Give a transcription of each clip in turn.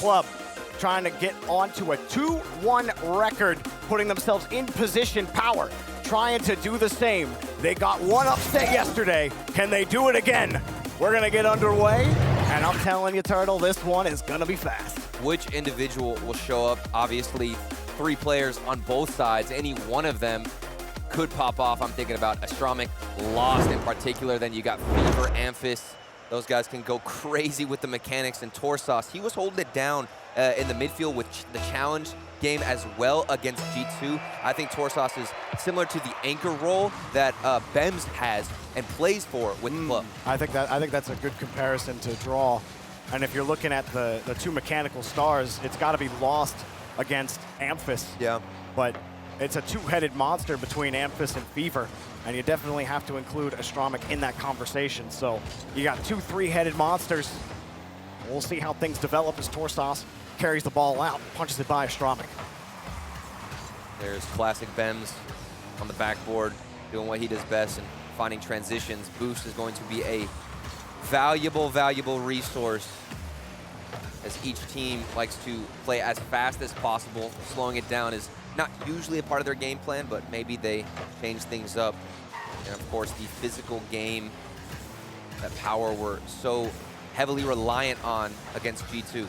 Club trying to get onto a 2-1 record, putting themselves in position. Power trying to do the same. They got one upset yesterday. Can they do it again? We're gonna get underway, and I'm telling you, Turtle, this one is gonna be fast. Which individual will show up? Obviously, 3 players on both sides. Any one of them could pop off. I'm thinking about Astromic, Lost in particular. Then you got Fever, Amphis. Those guys can go crazy with the mechanics. And Torsos, he was holding it down in the midfield with the challenge game as well against G2. I think Torsos is similar to the anchor role that Bems has and plays for with the club. I think that's a good comparison to draw. And if you're looking at the 2 mechanical stars, it's got to be Lost against Amphis. Yeah. But it's a 2-headed monster between Amphis and Fever, and you definitely have to include Astromic in that conversation. So you got 2 3-headed monsters. We'll see how things develop as Torsos carries the ball out, punches it by Astromic. There's classic Bems on the backboard, doing what he does best and finding transitions. Boost is going to be a valuable resource, as each team likes to play as fast as possible. Slowing it down is not usually a part of their game plan, but maybe they change things up. And of course, the physical game that Power were so heavily reliant on against G2.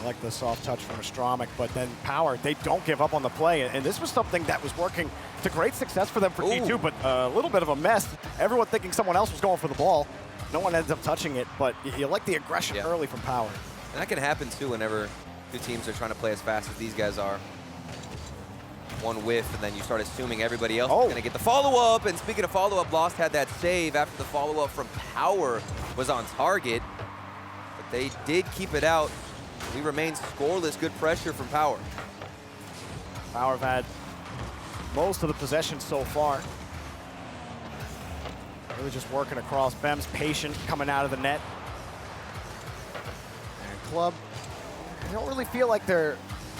I like the soft touch from Astromic, but then Power, they don't give up on the play. And this was something that was working to great success for them for G2, but a little bit of a mess. Everyone thinking someone else was going for the ball. No one ends up touching it, but you like the aggression early from Power. And that can happen too whenever 2 teams are trying to play as fast as these guys are. One whiff, and then you start assuming everybody else is going to get the follow-up. And speaking of follow-up, Lost had that save after the follow-up from Power was on target. But they did keep it out. We remain scoreless. Good pressure from Power. Power have had most of the possession so far. Really just working across. Bems patient coming out of the net. And Club, they don't really feel like they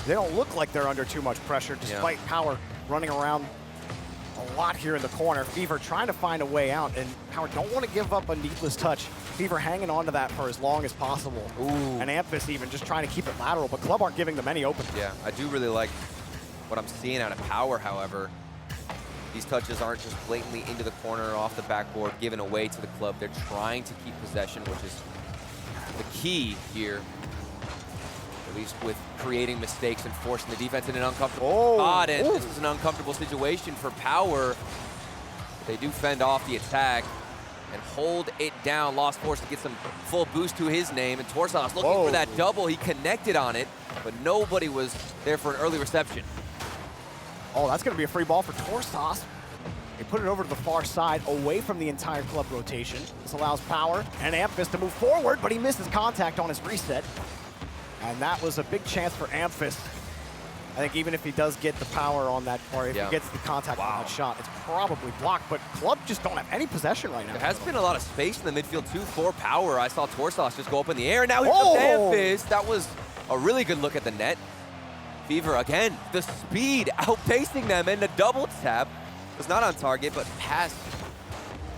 don't look like they're under too much pressure, despite Power running around a lot here in the corner. Fever trying to find a way out, and Power don't want to give up a needless touch. Fever hanging on to that for as long as possible. And Amphis even just trying to keep it lateral, but Club aren't giving them any open. Yeah, I do really like what I'm seeing out of Power, however. These touches aren't just blatantly into the corner or off the backboard, given away to the Club. They're trying to keep possession, which is the key here, at least with creating mistakes and forcing the defense in an uncomfortable spot. And this is an uncomfortable situation for Power. They do fend off the attack and hold it down. Lost forced to get some full boost to his name, and Torsos looking for that double. He connected on it, but nobody was there for an early reception. Oh, that's going to be a free ball for Torsos. They put it over to the far side, away from the entire Club rotation. This allows Power and Amphis to move forward, but he misses contact on his reset. And that was a big chance for Amphis. I think even if he does get the power on that, or if he gets the contact on that shot, it's probably blocked. But Club just don't have any possession right now. There has been a lot of space in the midfield, too, for Power. I saw Torsos just go up in the air, and now he's Amphis. That was a really good look at the net. Fever, again, the speed outpacing them, and the double tap was not on target, but passed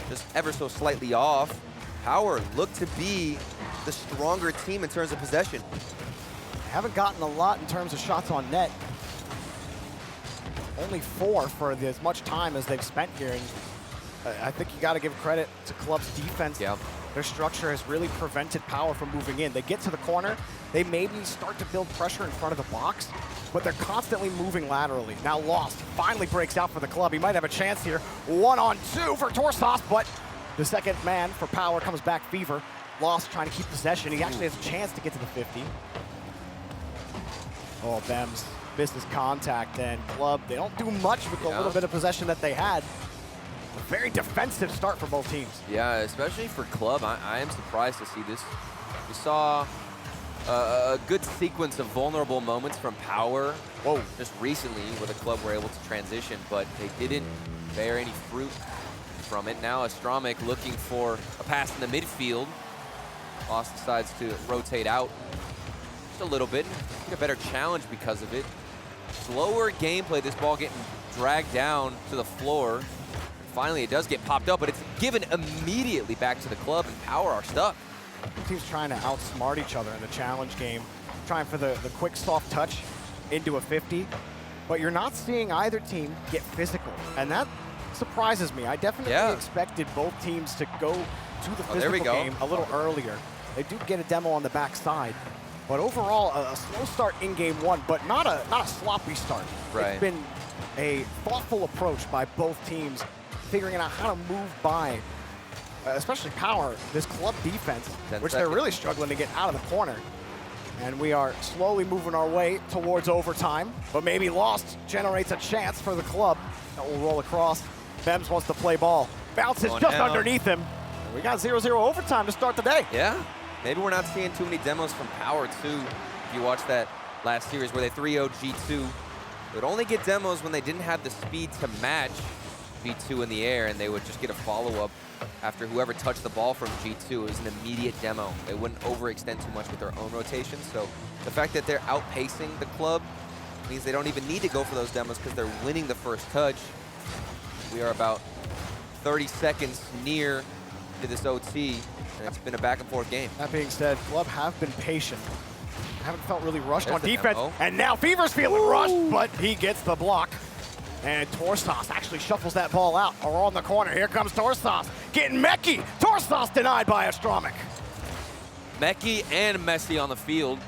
just ever so slightly off. Power looked to be the stronger team in terms of possession. Haven't gotten a lot in terms of shots on net. Only 4 for as much time as they've spent here. And I think you got to give credit to Club's defense. Their structure has really prevented Power from moving in. They get to the corner, they maybe start to build pressure in front of the box, but they're constantly moving laterally. Now Lost finally breaks out for the Club. He might have a chance here. 1-on-2 for Torsos, but the second man for Power comes back, Fever. Lost trying to keep possession. He actually has a chance to get to the 50. Oh, Bems misses contact, and Club, they don't do much with the little bit of possession that they had. A very defensive start for both teams. Yeah, especially for Club. I am surprised to see this. We saw a good sequence of vulnerable moments from Power just recently where the Club were able to transition, but they didn't bear any fruit from it. Now Astromic looking for a pass in the midfield. Lost decides to rotate out just a little bit, get a better challenge because of it. Slower gameplay, this ball getting dragged down to the floor. Finally, it does get popped up, but it's given immediately back to the Club, and Power are stuck. Teams trying to outsmart each other in the challenge game. trying for the quick soft touch into a 50, but you're not seeing either team get physical, and that surprises me. I definitely expected both teams to go to the physical game a little earlier. They do get a demo on the backside, but overall a slow start in game one, but not a sloppy start. Right. It's been a thoughtful approach by both teams, figuring out how to move by, especially Power, this club defense, which they're really struggling to get out of the corner. And we are slowly moving our way towards overtime, but maybe Lost generates a chance for the club that will roll across. Bems wants to play ball. Bounces just underneath him. We got 0-0 overtime to start the day. Yeah, maybe we're not seeing too many demos from Power too. If you watch that last series where they 3-0 G2, they would only get demos when they didn't have the speed to match G2 in the air, and they would just get a follow-up after whoever touched the ball from G2. It was an immediate demo. They wouldn't overextend too much with their own rotation. So the fact that they're outpacing the club means they don't even need to go for those demos because they're winning the first touch. We are about 30 seconds near to this OT, and it's been a back-and-forth game. That being said, Club have been patient. Haven't felt really rushed on defense, and now Fever's feeling rushed, but he gets the block. And Torsas actually shuffles that ball out around the corner. Here comes Torsas, getting Meki. Torsas denied by Astromic. Meki and Messi on the field,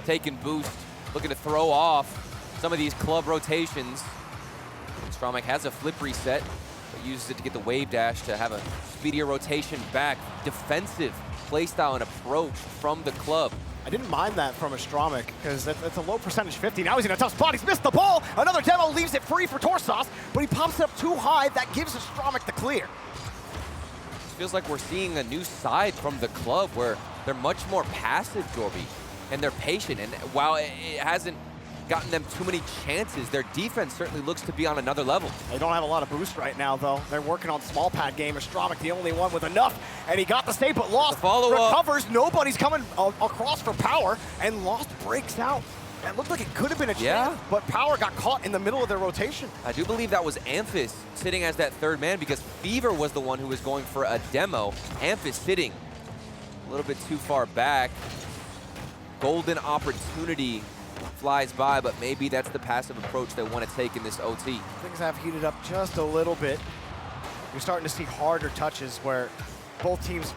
taking boost, looking to throw off some of these club rotations. Astromic has a flip reset, but uses it to get the wave dash to have a speedier rotation back. Defensive playstyle and approach from the club. I didn't mind that from Astromic because that's a low percentage 50. Now he's in a tough spot. He's missed the ball. Another demo leaves it free for Torsas, but he pops it up too high. That gives Astromic the clear. It feels like we're seeing a new side from the club where they're much more passive, Jorby, and they're patient. And while it hasn't gotten them too many chances, their defense certainly looks to be on another level. They don't have a lot of boost right now, though. They're working on small pad game. Astromic, the only one with enough, and he got the save, but Lost recovers. Nobody's coming across for Power, and Lost breaks out. It looked like it could have been a chance, but Power got caught in the middle of their rotation. I do believe that was Amphis sitting as that third man because Fever was the one who was going for a demo. Amphis sitting a little bit too far back. Golden opportunity flies by, but maybe that's the passive approach they want to take in this OT. Things have heated up just a little bit. You're starting to see harder touches where both teams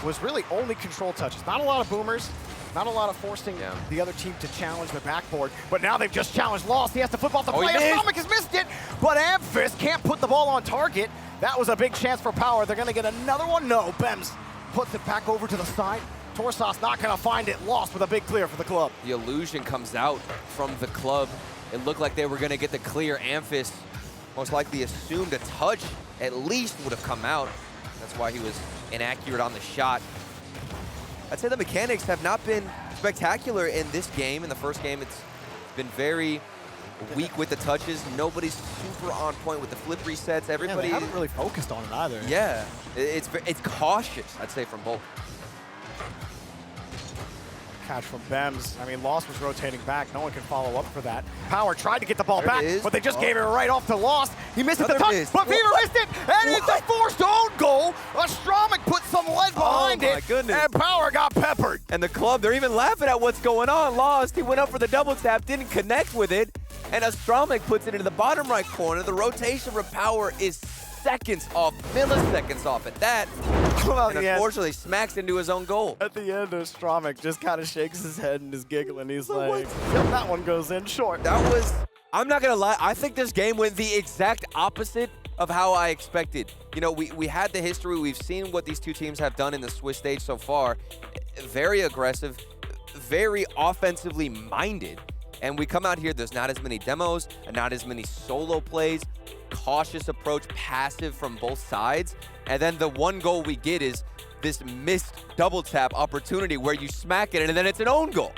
was really only control touches. Not a lot of boomers, not a lot of forcing the other team to challenge the backboard, but now they've just challenged Lost. He has to flip off the play. Astromic has missed it, but Amphis can't put the ball on target. That was a big chance for Power. They're gonna get another one. No, Bems puts it back over to the side. Torsas not gonna find it. Lost with a big clear for the club. The illusion comes out from the club. It looked like they were gonna get the clear. Amphis most likely assumed a touch at least would have come out. That's why he was inaccurate on the shot. I'd say the mechanics have not been spectacular in this game. In the first game, it's been very weak with the touches. Nobody's super on point with the flip resets. Everybody they haven't really focused on it either. Yeah, it's cautious, I'd say, from both. Catch from Bems. I mean, Lost was rotating back. No one can follow up for that. Power tried to get the ball back, but they just gave it right off to Lost. He missed the touch, but Fever missed it, and it's a forced own goal. Astromic put some lead behind it, and Power got peppered. And the club, they're even laughing at what's going on. Lost, he went up for the double tap, didn't connect with it, and Astromic puts it into the bottom right corner. The rotation for Power is seconds off, milliseconds off at that. And unfortunately smacks into his own goal. At the end, Astromic just kind of shakes his head and is giggling. He's like, yep, that one goes in short. That was, I'm not gonna lie, I think this game went the exact opposite of how I expected. You know, we had the history, we've seen what these two teams have done in the Swiss stage so far. Very aggressive, very offensively minded. And we come out here, there's not as many demos, and not as many solo plays. Cautious approach, passive from both sides. And then the one goal we get is this missed double tap opportunity where you smack it and then it's an own goal.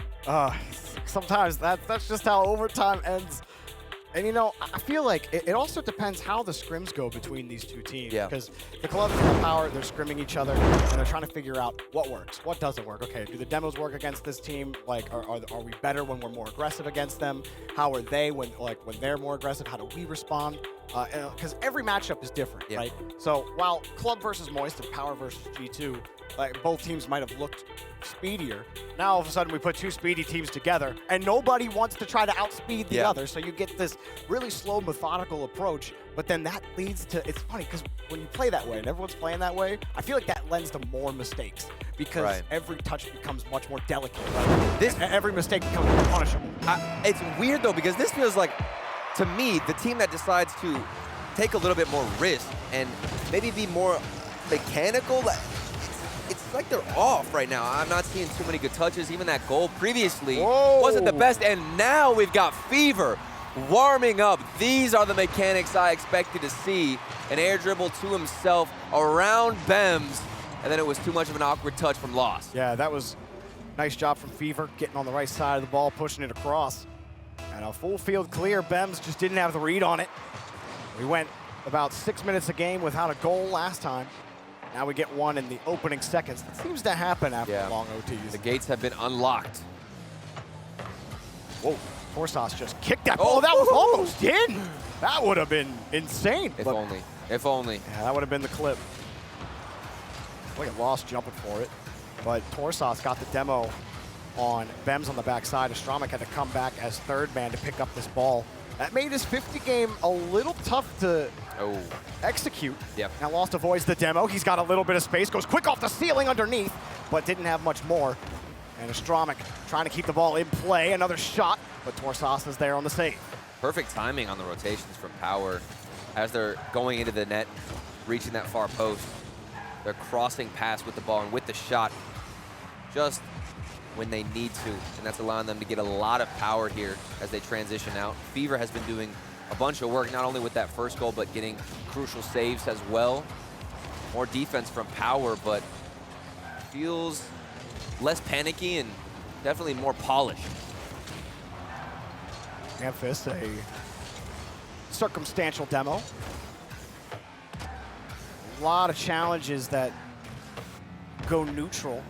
Sometimes that's just how overtime ends. And you know, I feel like it also depends how the scrims go between these two teams. Because the club and the Power, they're scrimming each other, and they're trying to figure out what works, what doesn't work. Okay, do the demos work against this team? Like, are we better when we're more aggressive against them? How are they when they're more aggressive? How do we respond? Because every matchup is different, right? So while club versus Moist and Power versus G2, like both teams might have looked speedier. Now all of a sudden we put two speedy teams together and nobody wants to try to outspeed the other. So you get this really slow, methodical approach, but then that leads to, it's funny because when you play that way and everyone's playing that way, I feel like that lends to more mistakes because every touch becomes much more delicate. Right? Every mistake becomes more punishable. It's weird though, because this feels like, to me, the team that decides to take a little bit more risk and maybe be more mechanical, it's like they're off right now. I'm not seeing too many good touches. Even that goal previously wasn't the best, and now we've got Fever warming up. These are the mechanics I expected to see. An air dribble to himself around Bems, and then it was too much of an awkward touch from Lost. Yeah, that was nice job from Fever, getting on the right side of the ball, pushing it across. And a full field clear. Bems just didn't have the read on it. We went about 6 minutes a game without a goal last time. Now we get one in the opening seconds. That seems to happen after long OTs. The gates have been unlocked. Whoa, Forsas just kicked that ball. That was almost in. That would have been insane. If only. If only. Yeah, that would have been the clip. Look at Lost jumping for it. But Forsas got the demo on Bems on the backside. Astromik had to come back as third man to pick up this ball. That made his 50 game a little tough to execute. Now Lost avoids the demo. He's got a little bit of space, goes quick off the ceiling underneath, but didn't have much more. And Astromik trying to keep the ball in play. Another shot, but Forsas is there on the save. Perfect timing on the rotations from Power as they're going into the net, reaching that far post. They're crossing past with the ball and with the shot just when they need to, and that's allowing them to get a lot of power here as they transition out. Fever has been doing a bunch of work, not only with that first goal, but getting crucial saves as well. More defense from Power, but feels less panicky and definitely more polished. Memphis, a circumstantial demo. A lot of challenges that go neutral.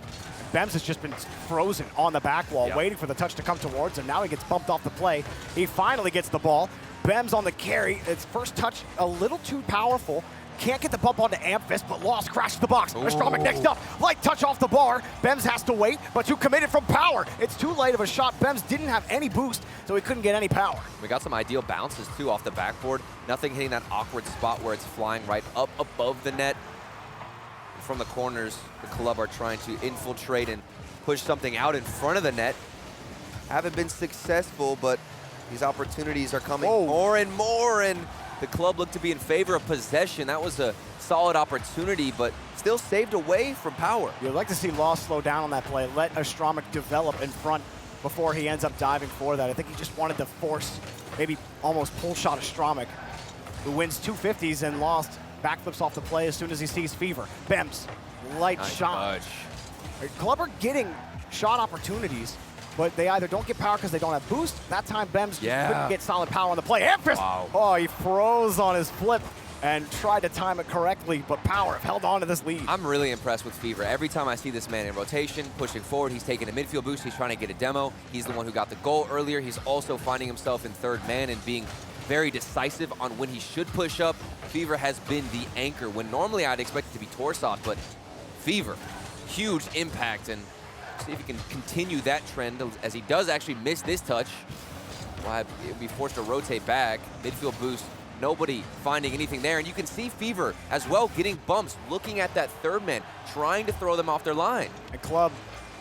Bems has just been frozen on the back wall, waiting for the touch to come towards him. Now he gets bumped off the play. He finally gets the ball. Bems on the carry. Its first touch a little too powerful. Can't get the bump onto Amphis, but Lost crashed the box. Astromik next up. Light touch off the bar. Bems has to wait, but too committed from Power. It's too late of a shot. Bems didn't have any boost, so he couldn't get any power. We got some ideal bounces, too, off the backboard. Nothing hitting that awkward spot where it's flying right up above the net. From the corners, the club are trying to infiltrate and push something out in front of the net. Haven't been successful, but these opportunities are coming more and more, and the club looked to be in favor of possession. That was a solid opportunity, but still saved away from Power. You'd like to see Lost slow down on that play, let Astromik develop in front before he ends up diving for that. I think he just wanted to force, maybe almost pull shot Astromik, who wins 250s and Lost backflips off the play as soon as he sees Fever. Bems, light shot. Club are getting shot opportunities, but they either don't get power because they don't have boost. That time Bems couldn't get solid power on the play. Amphis! Oh, he froze on his flip and tried to time it correctly, but Power have held on to this lead. I'm really impressed with Fever. Every time I see this man in rotation, pushing forward, he's taking a midfield boost, he's trying to get a demo. He's the one who got the goal earlier. He's also finding himself in third man and being very decisive on when he should push up. Fever has been the anchor when normally I'd expect it to be Torsoft, but Fever, huge impact, and see if he can continue that trend as he does actually miss this touch. Well, he'll be forced to rotate back, midfield boost, nobody finding anything there, and you can see Fever as well getting bumps, looking at that third man, trying to throw them off their line. And Club,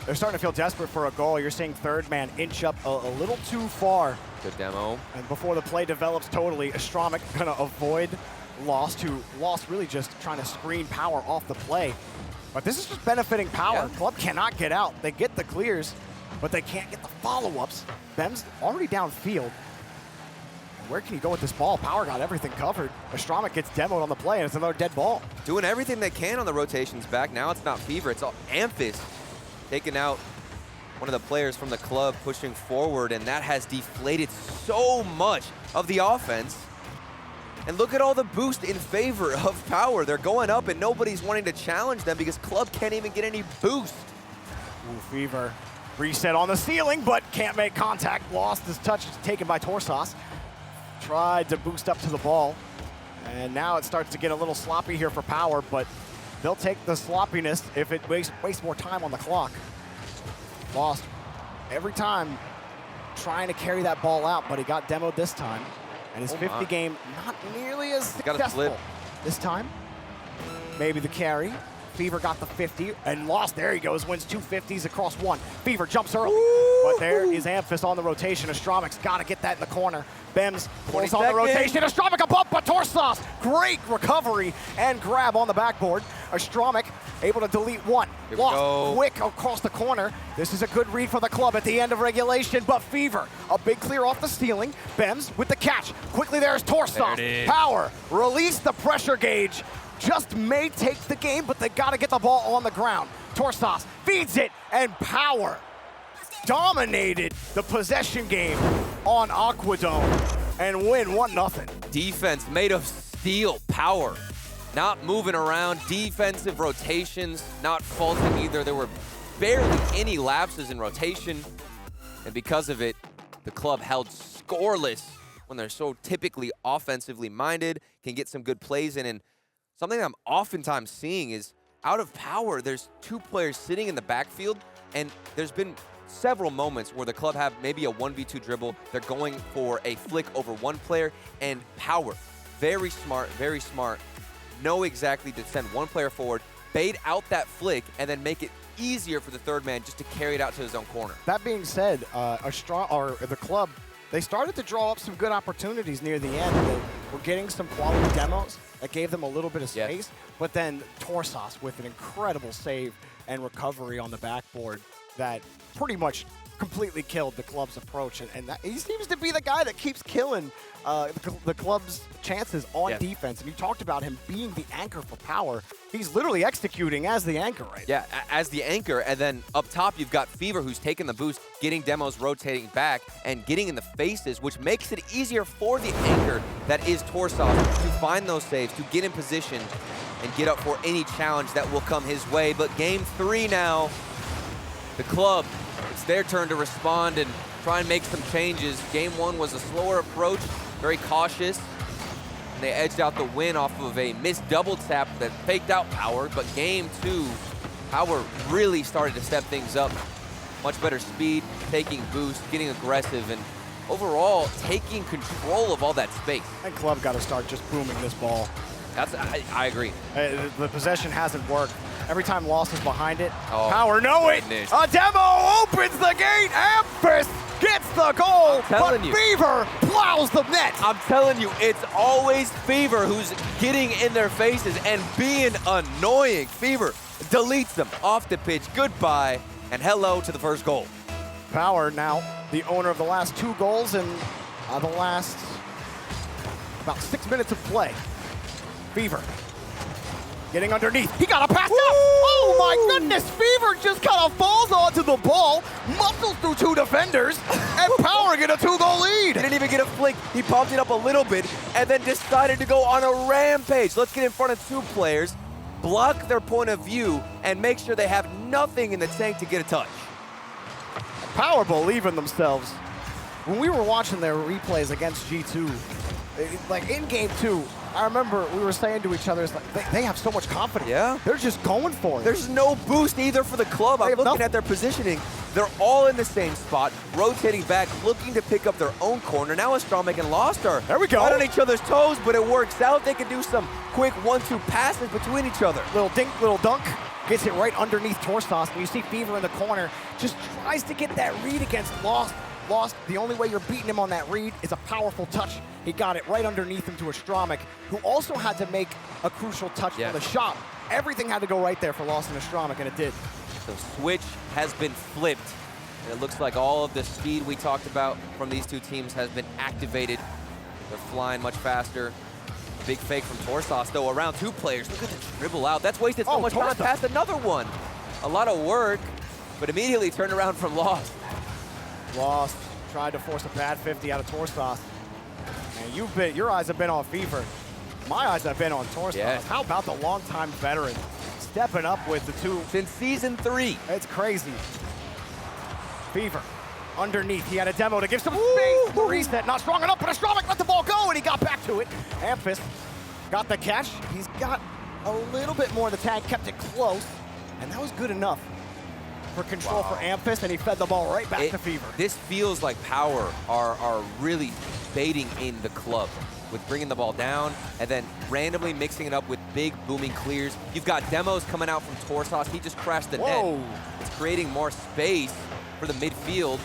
they're starting to feel desperate for a goal. You're seeing third man inch up a little too far. Good demo. And before the play develops totally, Astromik gonna avoid Lost, who Lost really just trying to screen Power off the play. But this is just benefiting Power. Club cannot get out. They get the clears, but they can't get the follow-ups. Bems already downfield. Where can he go with this ball? Power got everything covered. Astromik gets demoed on the play, and it's another dead ball. Doing everything they can on the rotations back. Now it's not Fever, it's all Amphis taking out one of the players from the club, pushing forward, and that has deflated so much of the offense. And look at all the boost in favor of Power. They're going up, and nobody's wanting to challenge them because Club can't even get any boost. Ooh, Fever reset on the ceiling, but can't make contact. Lost his touch, taken by Torsos. Tried to boost up to the ball, and now it starts to get a little sloppy here for Power, but they'll take the sloppiness if it wastes more time on the clock. Lost every time trying to carry that ball out, but he got demoed this time. And his 50 game, not nearly as successful this time. Maybe the carry. Fever got the 50 and Lost. There he goes, wins 2 50s across one. Fever jumps early, but there is Amphis on the rotation. Astromic's got to get that in the corner. Bems pulls on the rotation. Astromic above, but Torsos, great recovery and grab on the backboard. Astromic able to delete one. Lost quick across the corner. This is a good read for the club at the end of regulation, but Fever, a big clear off the stealing. Bems with the catch. Quickly there's Torsos. Power, release the pressure gauge. Just may take the game, but they gotta get the ball on the ground. Torsos feeds it, and Power dominated the possession game on Aquadome and win 1-0. Defense made of steel. Power not moving around. Defensive rotations not faulting either. There were barely any lapses in rotation, and because of it, the club held scoreless when they're so typically offensively minded, can get some good plays in. And something I'm oftentimes seeing is out of Power, there's 2 players sitting in the backfield, and there's been several moments where the club have maybe a 1v2 dribble. They're going for a flick over one player, and Power, very smart, know exactly to send one player forward, bait out that flick, and then make it easier for the third man just to carry it out to his own corner. That being said, the club, they started to draw up some good opportunities near the end. They were getting some quality demos that gave them a little bit of space, but then Torsos with an incredible save and recovery on the backboard that pretty much completely killed the club's approach. And that, he seems to be the guy that keeps killing the club's chances on defense. And you talked about him being the anchor for Power. He's literally executing as the anchor right now. As the anchor, and then up top you've got Fever, who's taking the boost, getting demos rotating back and getting in the faces, which makes it easier for the anchor that is Torsos to find those saves, to get in position and get up for any challenge that will come his way. But game 3 now, the club, it's their turn to respond and try and make some changes. Game 1 was a slower approach, very cautious. And they edged out the win off of a missed double tap that faked out Power. But game 2, Power really started to step things up. Much better speed, taking boost, getting aggressive, and overall taking control of all that space. And club got to start just booming this ball. I agree. The possession hasn't worked. Every time Lost is behind it, Power goodness. A demo opens the gate. Amphis gets the goal, but Fever plows the net. I'm telling you, it's always Fever who's getting in their faces and being annoying. Fever deletes them off the pitch. Goodbye, and hello to the first goal. Power now the owner of the last 2 goals in the last about 6 minutes of play. Fever getting underneath. He got a pass up. Oh my goodness. Fever just kind of falls onto the ball, muscles through 2 defenders, and Power get a 2-goal lead. Didn't even get a flick. He pumped it up a little bit and then decided to go on a rampage. Let's get in front of 2 players, block their point of view, and make sure they have nothing in the tank to get a touch. Power believe in themselves. When we were watching their replays against G2, like in game 2, I remember we were saying to each other, like, they have so much confidence. Yeah. They're just going for it. There's no boost either for the club. I'm looking at their positioning. They're all in the same spot, rotating back, looking to pick up their own corner. Now Astromic and Lost are right on each other's toes, but it works out. They can do some quick 1-2 passes between each other. Little dink, little dunk. Gets it right underneath Torsos. And you see Fever in the corner. Just tries to get that read against Lost. The only way you're beating him on that read is a powerful touch. He got it right underneath him to Astromic, who also had to make a crucial touch on the shot. Everything had to go right there for Lost and Astromic, and it did. The switch has been flipped, and it looks like all of the speed we talked about from these 2 teams has been activated. They're flying much faster. Big fake from Torsos, though, around 2 players. Look at the dribble out. That's wasted so much time past another one. A lot of work, but immediately turned around from Lost. Lost tried to force a bad 50 out of Torsos. And your eyes have been on Fever. My eyes have been on Torsos. Yes. How about the longtime veteran stepping up with the 2? Since season 3. It's crazy. Fever underneath. He had a demo to give some space. The reset not strong enough, but Astromic let the ball go, and he got back to it. Amphis got the catch. He's got a little bit more. The tag kept it close, and that was good enough for control for Amphis, and he fed the ball right back to Fever. This feels like Power are really baiting in the club with bringing the ball down and then randomly mixing it up with big booming clears. You've got demos coming out from Torsos. He just crashed the net. It's creating more space for the midfield.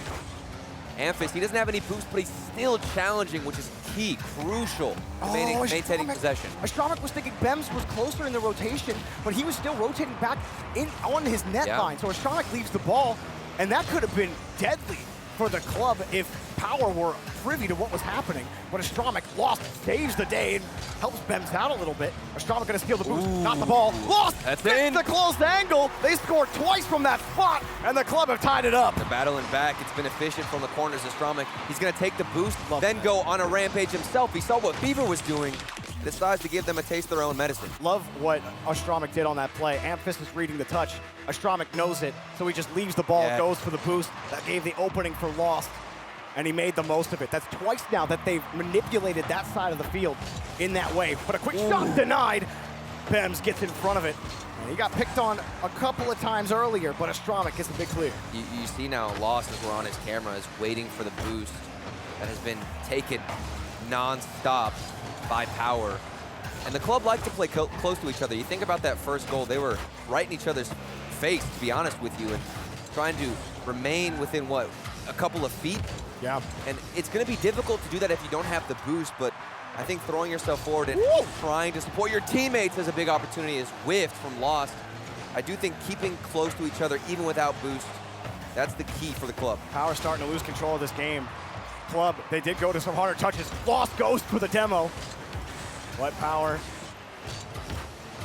Amphis, he doesn't have any boost, but he's still challenging, which is key, crucial to maintaining possession. Astromik was thinking Bems was closer in the rotation, but he was still rotating back in on his net line. So Astromik leaves the ball, and that could have been deadly for the club if Power were privy to what was happening. But Astromik lost, saves the day, and helps Bems out a little bit. Astromik gonna steal the boost, not the ball, lost! That's in the closed angle. They scored twice from that spot, and the club have tied it up. The battling back, it's been efficient from the corners. Astromik, he's gonna take the boost, then go on a rampage himself. He saw what Fever was doing, decides to give them a taste of their own medicine. Love what Astromik did on that play. Amphis is reading the touch. Astromik knows it, so he just leaves the ball, goes for the boost. That gave the opening for Lost, and he made the most of it. That's twice now that they've manipulated that side of the field in that way. But a quick shot denied. Bems gets in front of it. And he got picked on a couple of times earlier, but Astromik gets a big clear. You see now Lost, as we're on his camera, is waiting for the boost that has been taken non-stop by Power. And the club like to play close to each other. You think about that first goal, they were right in each other's face, to be honest with you, and trying to remain within, what, a couple of feet? Yeah. And it's going to be difficult to do that if you don't have the boost, but I think throwing yourself forward and trying to support your teammates is a big opportunity. Is whiffed from Lost. I do think keeping close to each other, even without boost, that's the key for the club. Power starting to lose control of this game. Club, they did go to some harder touches. Lost goes for the demo. But Power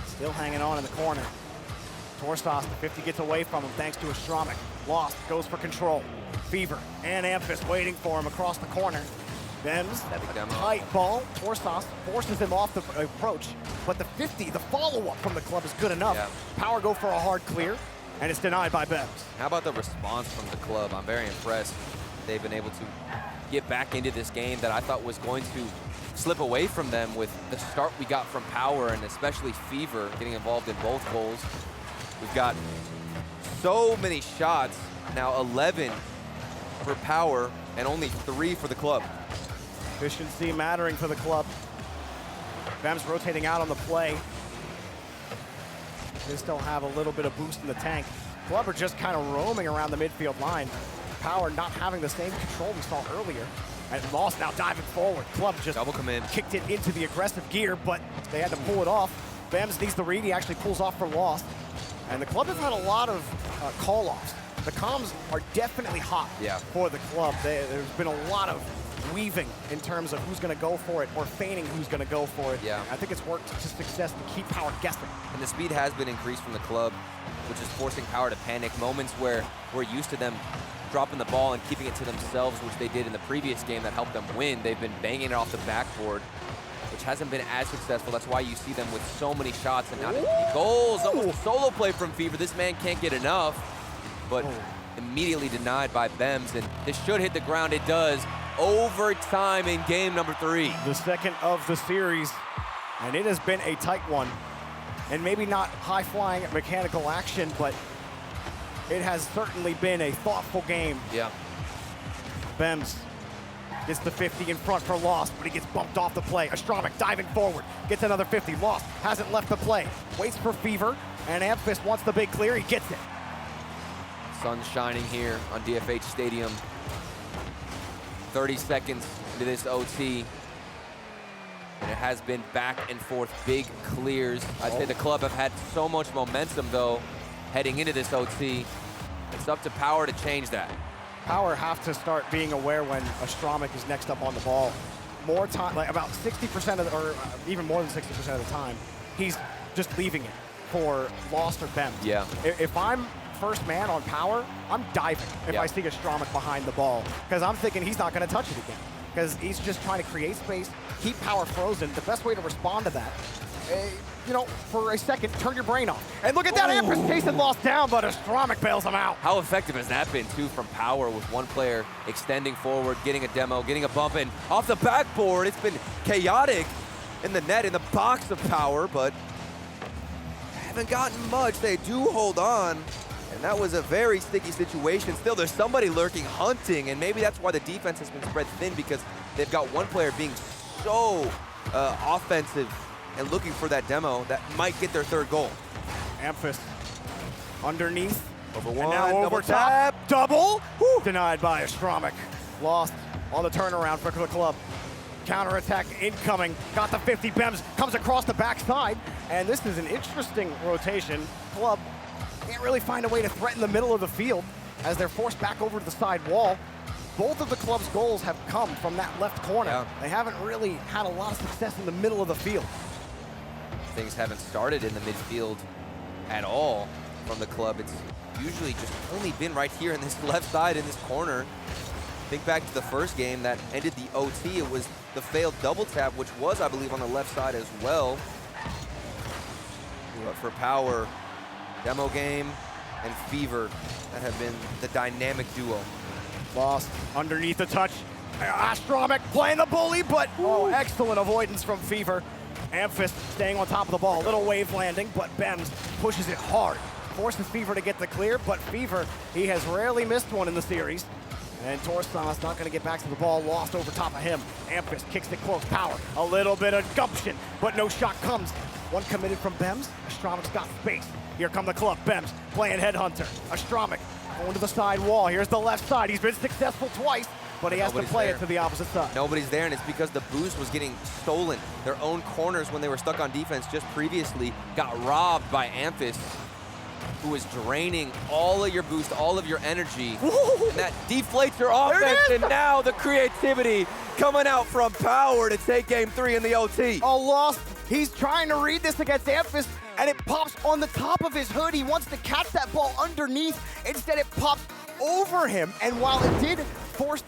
still hanging on in the corner. Torsos, the 50 gets away from him thanks to Astromik. Lost goes for control. Fever and Amphis waiting for him across the corner. Bems, tight ball. Torsos forces him off the approach. But the 50, the follow-up from the club is good enough. Power go for a hard clear, and it's denied by Bems. How about the response from the club? I'm very impressed. They've been able to get back into this game that I thought was going to slip away from them with the start we got from Power, and especially Fever getting involved in both goals. We've got so many shots, now 11 for Power and only 3 for the club. Efficiency mattering for the club. Bems rotating out on the play. They still have a little bit of boost in the tank. Club are just kind of roaming around the midfield line. Power not having the same control we saw earlier. And Lost now diving forward. Club just double come in, kicked it into the aggressive gear, but they had to pull it off. Bems needs the read. He actually pulls off for Lost. And the club has had a lot of call-offs. The comms are definitely hot for the club. There's been a lot of weaving in terms of who's going to go for it or feigning who's going to go for it. I think it's worked to success to keep Power guessing. And the speed has been increased from the club, which is forcing Power to panic. Moments where we're used to them dropping the ball and keeping it to themselves, which they did in the previous game that helped them win. They've been banging it off the backboard, which hasn't been as successful. That's why you see them with so many shots and not as many goals. Almost a solo play from Fever. This man can't get enough, but immediately denied by Bems, and this should hit the ground. It does. Overtime in game number 3. The second of the series, and it has been a tight one. And maybe not high-flying mechanical action, but it has certainly been a thoughtful game. Bems gets the 50 in front for Lost, but he gets bumped off the play. Astromik diving forward, gets another 50. Lost hasn't left the play. Waits for Fever, and Amphis wants the big clear. He gets it. Sun's shining here on DFH Stadium. 30 seconds into this OT. And it has been back and forth, big clears. I'd say the club have had so much momentum, though, heading into this OT. It's up to Power to change that. Power have to start being aware when Astromik is next up on the ball. More time, like about 60% of, or even more than 60% of the time, he's just leaving it for Lost or Bems. If I'm first man on Power, I'm diving if I see Astromik behind the ball, because I'm thinking he's not going to touch it again, because he's just trying to create space, keep Power frozen. The best way to respond to that, you know, for a second, turn your brain off. And look at that, Amphis chasing Lost down, but Astromik bails him out. How effective has that been, too, from Power, with one player extending forward, getting a demo, getting a bump in off the backboard. It's been chaotic in the net, in the box of Power, but haven't gotten much. They do hold on. And that was a very sticky situation. Still, there's somebody lurking, hunting, and maybe that's why the defense has been spread thin, because they've got one player being so offensive and looking for that demo that might get their third goal. Amphis underneath. Over And one, now double over tap. top. Double. Woo. Denied by Astromic. Lost on the turnaround for the club. Counterattack incoming. Got the 50. Bems comes across the backside. And this is an interesting rotation. Club can't really find a way to threaten the middle of the field as they're forced back over to the side wall. Both of the club's goals have come from that left corner. Yeah. They haven't really had a lot of success in the middle of the field. Things haven't started in the midfield at all from the club. It's usually just only been right here in this left side in this corner. Think back to the first game that ended the OT. It was the failed double tap, which was, I believe, on the left side as well. But for Power, Demo Game and Fever, that have been the dynamic duo. Lost underneath the touch. Astromic playing the bully, but excellent avoidance from Fever. Amphis staying on top of the ball. Little wave landing, but Bems pushes it hard. Forces Fever to get the clear, but Fever, he has rarely missed one in the series. And Torson's not going to get back to the ball. Lost over top of him. Amphis kicks it close. Power. A little bit of gumption, but no shot comes. One committed from Bems. Astromic's got space. Here come the club. Bems playing headhunter. Astromic going to the side wall. Here's the left side. He's been successful twice, but he has to play it to the opposite side. Nobody's there, and it's because the boost was getting stolen. Their own corners, when they were stuck on defense just previously, got robbed by Amphis, who is draining all of your boost, all of your energy. And that deflates your offense, and now the creativity coming out from Power to take game 3 in the OT. Oh, Lost. He's trying to read this against Amphis, and it pops on the top of his hood. He wants to catch that ball underneath. Instead, it pops over him, and while it did force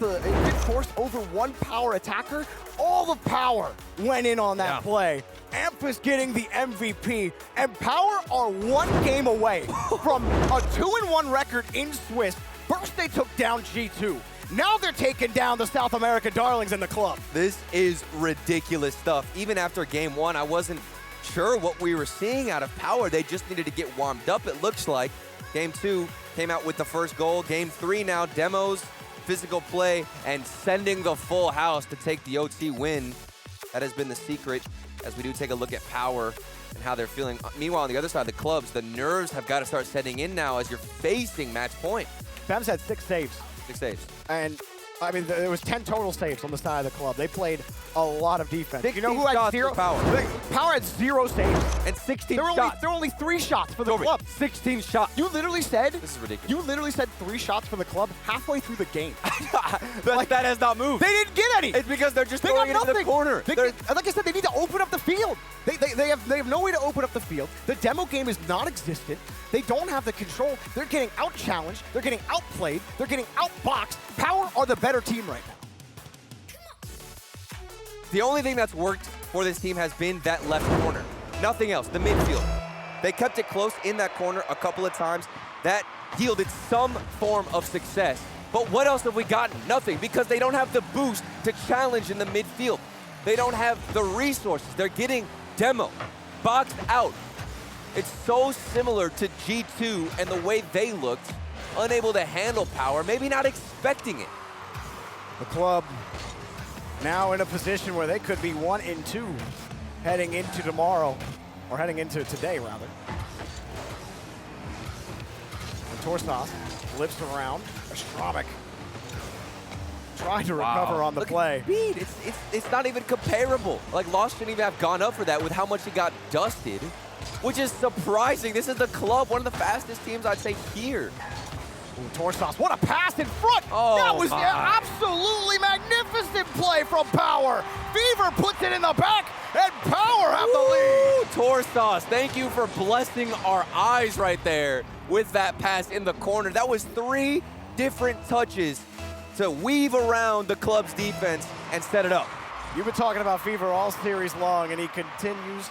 over one Power attacker, all the Power went in on that play. Amphis getting the MVP, and Power are one game away from a 2-1 record in Swiss. First, they took down G2. Now they're taking down the South American darlings in the club. This is ridiculous stuff. Even after game 1, I wasn't sure what we were seeing out of Power. They just needed to get warmed up, it looks like. Game 2 came out with the first goal. Game 3 now, demos, physical play, and sending the full house to take the OT win. That has been the secret as we do take a look at Power and how they're feeling. Meanwhile, on the other side of the clubs, the nerves have got to start setting in now as you're facing match point. Bems had 6 saves. 6 saves. And, I mean, there was 10 total saves on the side of the club. They played a lot of defense. 16 You know who had shots 0? for Power. Power had 0 saves. And 16 There shots. were only 3 shots for the club. 16 shots. You literally said, This is ridiculous. you literally said 3 shots for the club halfway through the game. That has not moved. They didn't get any. It's because they're just They throwing got it into the nothing. corner. Like I said, they need to open up the field. They have no way to open up the field. The demo game is non-existent. They don't have the control. They're getting out-challenged. They're getting outplayed. They're getting outboxed. Power are the better team right now. The only thing that's worked for this team has been that left corner. Nothing else, the midfield. They kept it close in that corner a couple of times. That yielded some form of success. But what else have we gotten? Nothing, because they don't have the boost to challenge in the midfield. They don't have the resources. They're getting demo, boxed out. It's so similar to G2 and the way they looked, unable to handle Power, maybe not expecting it. The club now in a position where they could be 1-2 heading into tomorrow, or heading into today, rather. And Torsas flips around. Astromic trying to recover on the play. Speed. It's not even comparable. Like, Lost shouldn't even have gone up for that with how much he got dusted, which is surprising. This is the club, one of the fastest teams I'd say here. Ooh, Torsas, what a pass in front! Oh, that was an absolutely magnificent play from Power. Fever puts it in the back, and Power have the lead. Torsas, thank you for blessing our eyes right there with that pass in the corner. That was 3 different touches to weave around the club's defense and set it up. You've been talking about Fever all series long, and he continues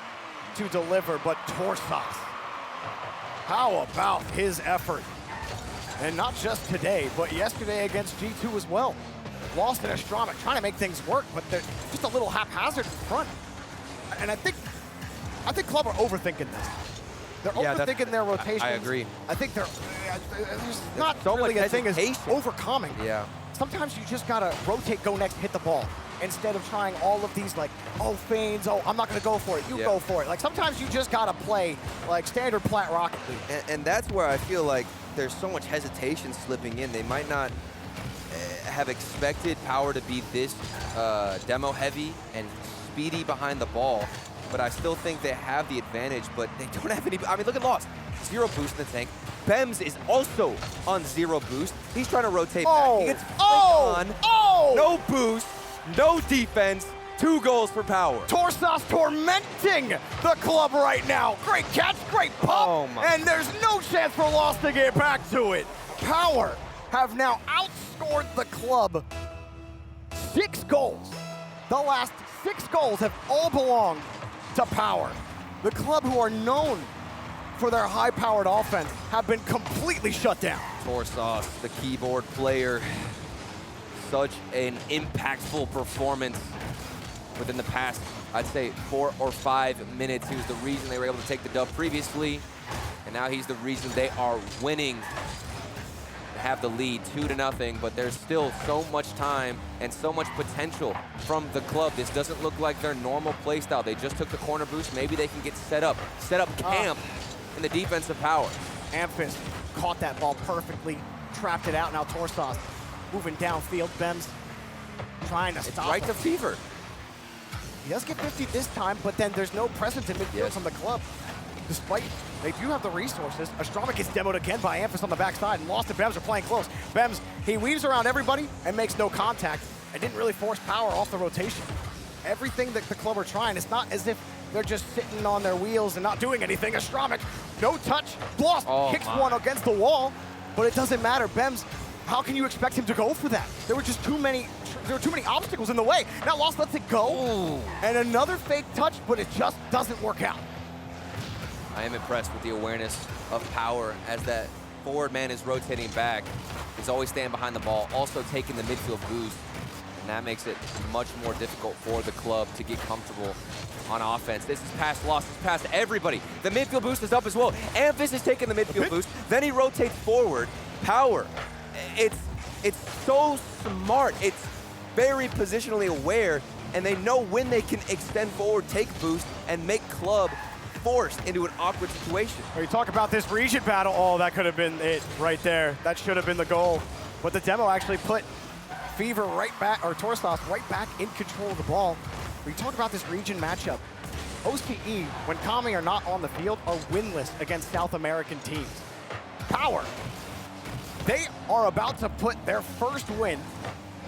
to deliver, but Torsas, how about his effort? And not just today, but yesterday against G2 as well. Lost in Astromic, trying to make things work, but they're just a little haphazard in front. And I think Club are overthinking this. They're overthinking their rotations. I agree. I think there's not so really much a thing as hesitation. overcoming. Yeah. Sometimes you just gotta rotate, go next, hit the ball, instead of trying all of these like, oh, feigns, oh, I'm not gonna go for it, you go for it. Like sometimes you just gotta play like standard plat Rocket League. And that's where I feel like there's so much hesitation slipping in. They might not have expected Power to be this demo heavy and speedy behind the ball, but I still think they have the advantage, but they don't have any. I mean, look at Lost. 0 boost in the tank. Bems is also on 0 boost. He's trying to rotate back. He gets on. No boost, no defense. 2 goals for Power. Torsos tormenting the club right now. Great catch, great pop, and there's no chance for Lost to get back to it. Power have now outscored the club 6 goals. The last 6 goals have all belonged to Power. The club, who are known for their high-powered offense, have been completely shut down. Torsos, the keyboard player, such an impactful performance within the past, I'd say, 4 or 5 minutes. He was the reason they were able to take the dub previously, and now he's the reason they are winning to have the lead 2-0, but there's still so much time and so much potential from the club. This doesn't look like their normal play style. They just took the corner boost. Maybe they can get set up camp in the defensive Power. Amphis caught that ball perfectly, trapped it out. Now Torsos moving downfield. Bems trying to stop Right to Fever. He does get 50 this time, but then there's no presence in midfield from the club. Despite they do have the resources. Astronic gets demoed again by Amphis on the backside, and Lost and Bems are playing close. Bems, he weaves around everybody and makes no contact, and didn't really force Power off the rotation. Everything that the club are trying, it's not as if they're just sitting on their wheels and not doing anything. Astronic, no touch. Lost kicks one against the wall, but it doesn't matter. Bems, how can you expect him to go for that? There were just too many obstacles in the way. Now Lost lets it go. Ooh. And another fake touch, but it just doesn't work out. I am impressed with the awareness of Power as that forward man is rotating back. He's always staying behind the ball, also taking the midfield boost. And that makes it much more difficult for the club to get comfortable on offense. This is past Lost, it's past everybody. The midfield boost is up as well. Amphis is taking the midfield boost, then he rotates forward. Power, it's so smart. It's very positionally aware, and they know when they can extend forward, take boost, and make club forced into an awkward situation. When you talk about this region battle, oh, that could have been it right there. That should have been the goal. But the demo actually put Fever right back, or Torsos right back in control of the ball. When you talk about this region matchup, OCE, when Kami are not on the field, are winless against South American teams. Power, they are about to put their first win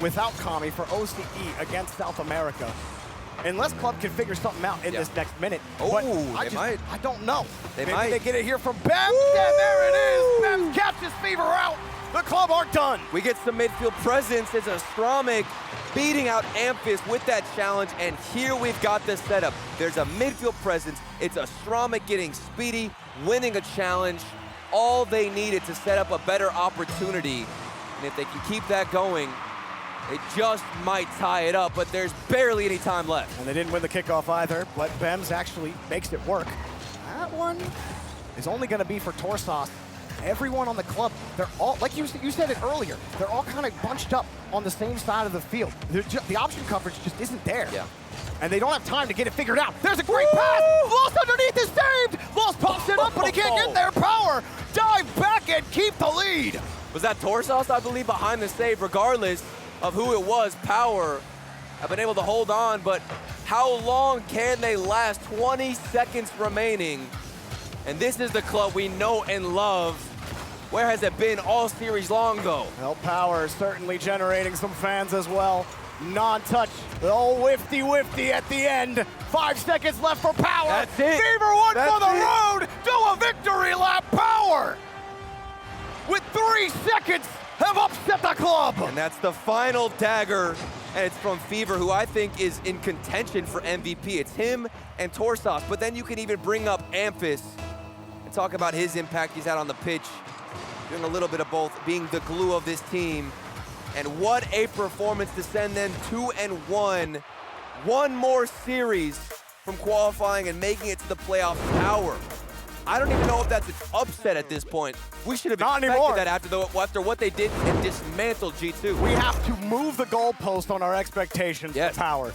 without Kami for OCE against South America. Unless club can figure something out in this next minute. But I don't know. Maybe they get it here from Bems. Yeah, there it is. Bems catches Fever out. The club aren't done. We get some midfield presence. It's Astronic beating out Amphis with that challenge, and here we've got the setup. There's a midfield presence. It's Astronic getting speedy, winning a challenge. All they needed to set up a better opportunity, and if they can keep that going, it just might tie it up, but there's barely any time left. And they didn't win the kickoff either, but Bems actually makes it work. That one is only going to be for Torsos. Everyone on the club, they're all, like you said it earlier, they're all kind of bunched up on the same side of the field. The option coverage just isn't there. Yeah. And they don't have time to get it figured out. There's a great pass! Lost underneath is saved! Lost pops it up, but he can't get there. Power, dive back and keep the lead. Was that Torsos, I believe, behind the save? Regardless of who it was, Power have been able to hold on, but how long can they last? 20 seconds remaining. And this is the club we know and love. Where has it been all series long, though? Well, Power is certainly generating some fans as well. Non-touch, the old whifty at the end. 5 seconds left for Power. That's it. Fever one for the road. Do a victory lap. Power, with 3 seconds, have upset the club. And that's the final dagger, and it's from Fever, who I think is in contention for MVP. It's him and Torsos, but then you can even bring up Amphis and talk about his impact he's had on the pitch, doing a little bit of both, being the glue of this team. And what a performance to send them 2-1. One more series from qualifying and making it to the playoff. Power I don't even know if that's an upset at this point. We should have Not expected anymore. that after what they did and dismantled G2. We have to move the goalpost on our expectations Yes. for Power.